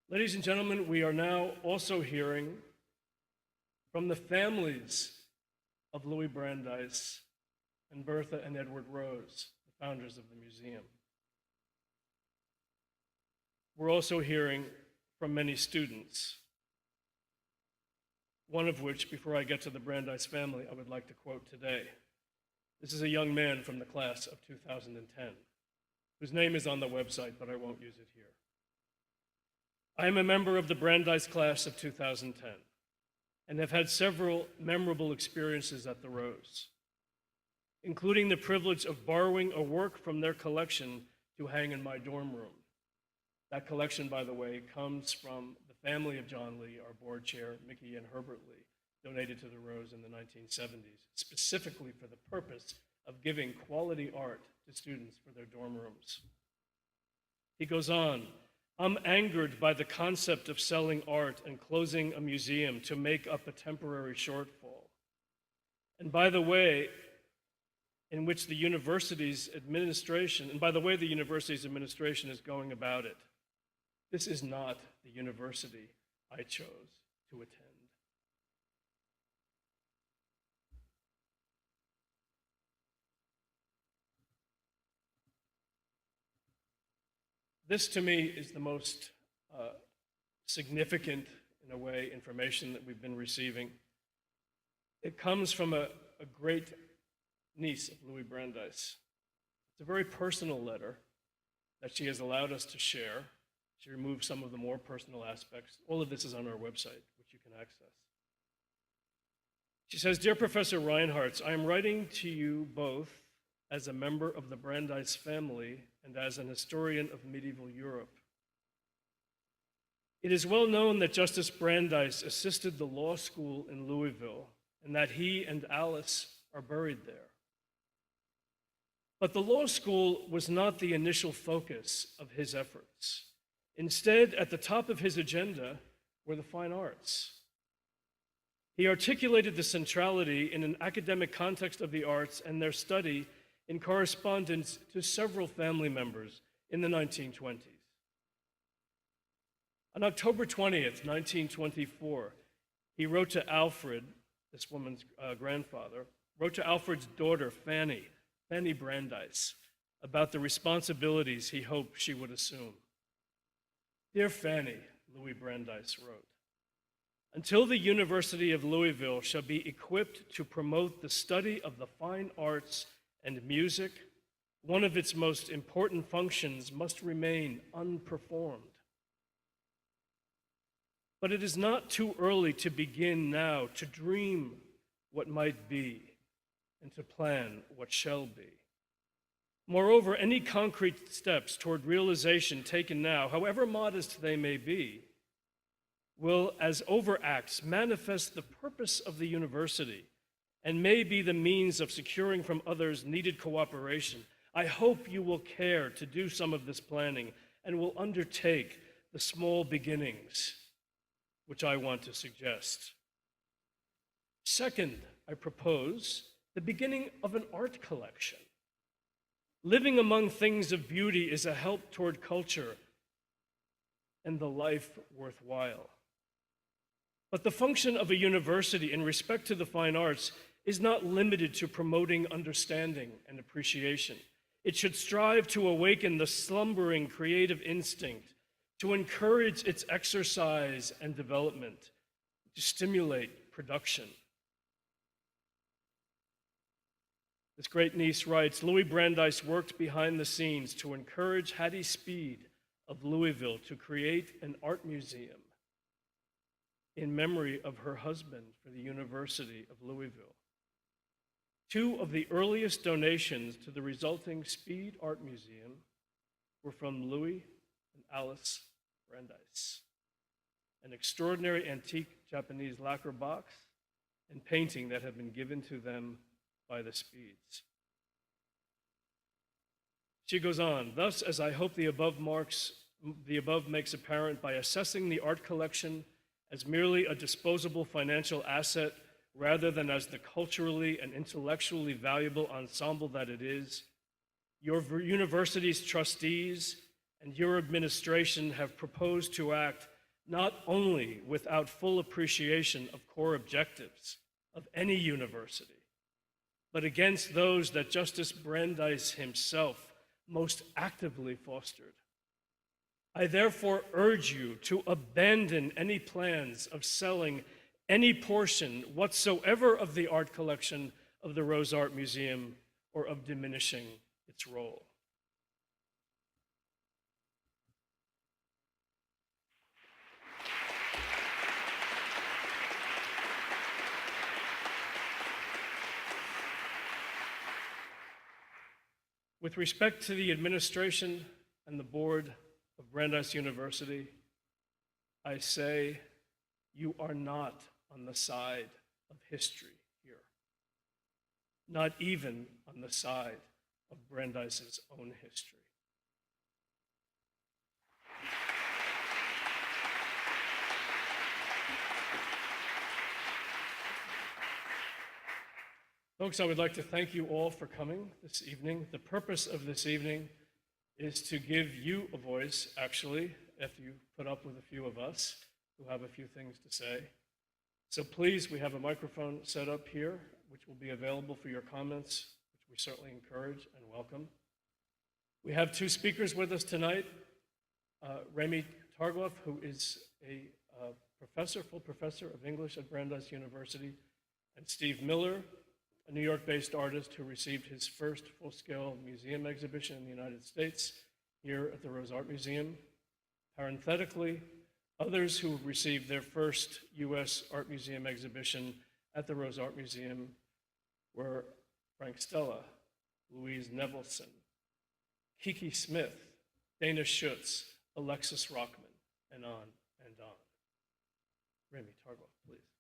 Ladies and gentlemen, we are now also hearing from the families of Louis Brandeis and Bertha and Edward Rose, the founders of the museum. We're also hearing from many students, one of which, before I get to the Brandeis family, I would like to quote today. This is a young man from the class of 2010, whose name is on the website, but I won't use it here. I am a member of the Brandeis class of 2010 and have had several memorable experiences at the Rose, including the privilege of borrowing a work from their collection to hang in my dorm room. That collection, by the way, comes from the family of John Lee, our board chair, Mickey and Herbert Lee, donated to the Rose in the 1970s, specifically for the purpose of giving quality art to students for their dorm rooms. He goes on, I'm angered by the concept of selling art and closing a museum to make up a temporary shortfall. And by the way, in which the university's administration, and by the way the university's administration is going about it, this is not the university I chose to attend. This, to me, is the most significant, in a way, information that we've been receiving. It comes from a great niece of Louis Brandeis. It's a very personal letter that she has allowed us to share. She removed some of the more personal aspects. All of this is on our website, which you can access. She says, Dear Professor Reinhartz, I am writing to you both as a member of the Brandeis family and as an historian of medieval Europe. It is well known that Justice Brandeis assisted the law school in Louisville and that he and Alice are buried there. But the law school was not the initial focus of his efforts. Instead, at the top of his agenda were the fine arts. He articulated the centrality in an academic context of the arts and their study in correspondence to several family members in the 1920s. On October 20th, 1924, he wrote to Alfred, this woman's grandfather, wrote to Alfred's daughter, Fanny Brandeis, about the responsibilities he hoped she would assume. Dear Fanny, Louis Brandeis wrote, until the University of Louisville shall be equipped to promote the study of the fine arts and music, one of its most important functions must remain unperformed. But it is not too early to begin now to dream what might be and to plan what shall be. Moreover, any concrete steps toward realization taken now, however modest they may be, will, as overacts, manifest the purpose of the university and may be the means of securing from others needed cooperation. I hope you will care to do some of this planning and will undertake the small beginnings which I want to suggest. Second, I propose the beginning of an art collection. Living among things of beauty is a help toward culture and the life worthwhile. But the function of a university in respect to the fine arts is not limited to promoting understanding and appreciation. It should strive to awaken the slumbering creative instinct, to encourage its exercise and development, to stimulate production. This great niece writes, Louis Brandeis worked behind the scenes to encourage Hattie Speed of Louisville to create an art museum in memory of her husband for the University of Louisville. Two of the earliest donations to the resulting Speed Art Museum were from Louis and Alice Brandeis, an extraordinary antique Japanese lacquer box and painting that had been given to them by the Speeds. She goes on, thus, as I hope the above makes apparent, by assessing the art collection as merely a disposable financial asset rather than as the culturally and intellectually valuable ensemble that it is, your university's trustees and your administration have proposed to act not only without full appreciation of core objectives of any university, but against those that Justice Brandeis himself most actively fostered. I therefore urge you to abandon any plans of selling any portion whatsoever of the art collection of the Rose Art Museum or of diminishing its role. With respect to the administration and the board of Brandeis University, I say you are not on the side of history here, not even on the side of Brandeis's own history. Folks, I would like to thank you all for coming this evening. The purpose of this evening is to give you a voice, actually, if you put up with a few of us who have a few things to say. So please, we have a microphone set up here, which will be available for your comments, which we certainly encourage and welcome. We have two speakers with us tonight. Remy Targov, who is a full professor of English at Brandeis University, and Steve Miller, a New York-based artist who received his first full-scale museum exhibition in the United States here at the Rose Art Museum. Parenthetically, others who received their first U.S. Art Museum exhibition at the Rose Art Museum were Frank Stella, Louise Nevelson, Kiki Smith, Dana Schutz, Alexis Rockman, and on and on. Remy Targov, please.